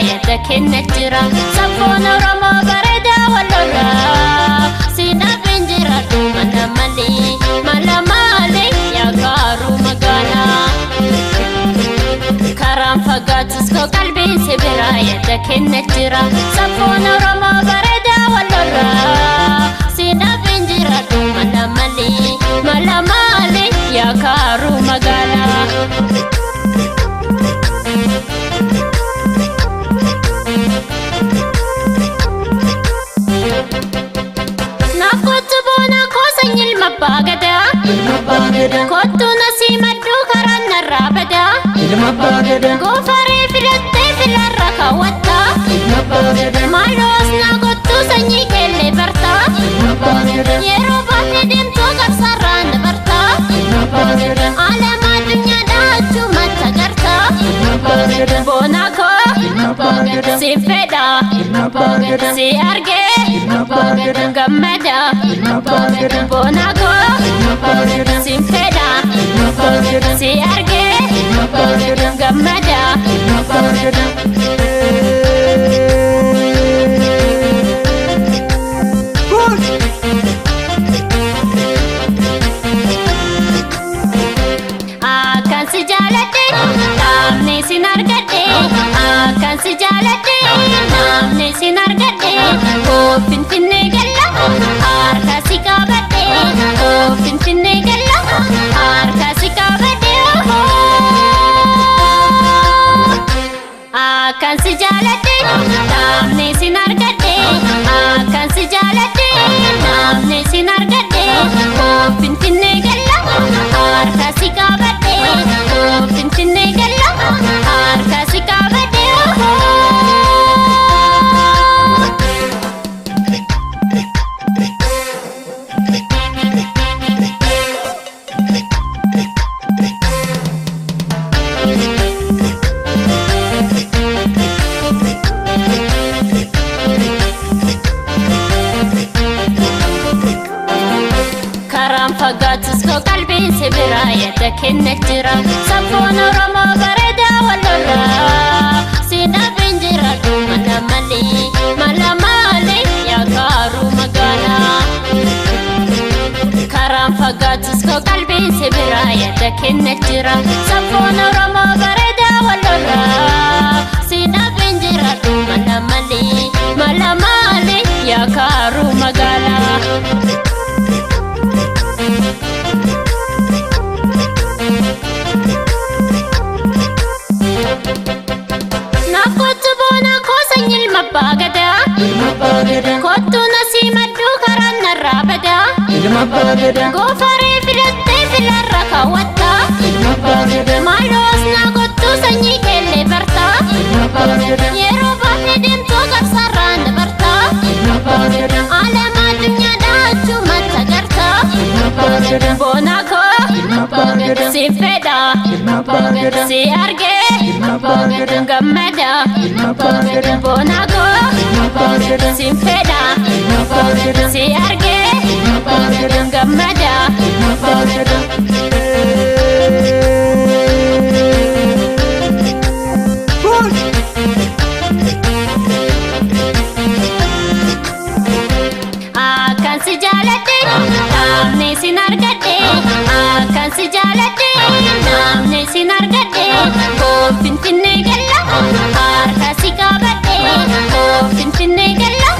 yaada kenna jira sabboon Oromoo bareeda wallola Sinaafin jiraadhu mana malee yaa gaaruu magaalaa Karaan fagaatus koo qalbiin si bira yaada kenna jira sabboon Oromoo bareeda wallola Sinaafin jiraadhu mana malee yaa gaaruu magaalaa Kottu nasi maddu karanna rabada Gofare filatte filarra kawatta Malos na kottu sanyi kelle barta Yero baafne deemtu qarsarraan barta Alama dunya dachu matta garta Bona ko si feda si arge gammada Bona ko si feda si arge gammada Akan si jaalate namni sin argadhe Akan si jaalate namni sin argadhe Oo Finfinnee galla harka si qabadhe Oo Finfinnee galla harka si qabadhe Akan si jaalate namni sin argadhe Akan si jaalate namni sin argadhe Oo Finfinnee galla harka si qabadhe Oo Finfinnee galla harka si qabadhe Fagaatus koo qalbiin si bira yaada kenna jira sabboon Oromoo bareeda wallola Sinaafin jiraadhu mana malee yaa gaaruu magaalaa Karaan fagaatus koo qalbiin si bira yaada kenna jira sabboon Oromoo bareeda wallola Sinaafin jiraadhu mana malee yaa gaaruu magaalaa Kottu nasi maddu karanna rabada Gofare filatte filarra kawatta Malos na kottu sanyi kelle barta Yero baafne deemtu qarsarraan barta Alama dunya dachu matta garta Bona ko si feda si arge gammada Bona ko si feda si arge gammada Akan si jaalate namni sin argadhe Akan si jaalate namni sin argadhe Oo Finfinnee galla harka si qabadhe Oo Finfinnee galla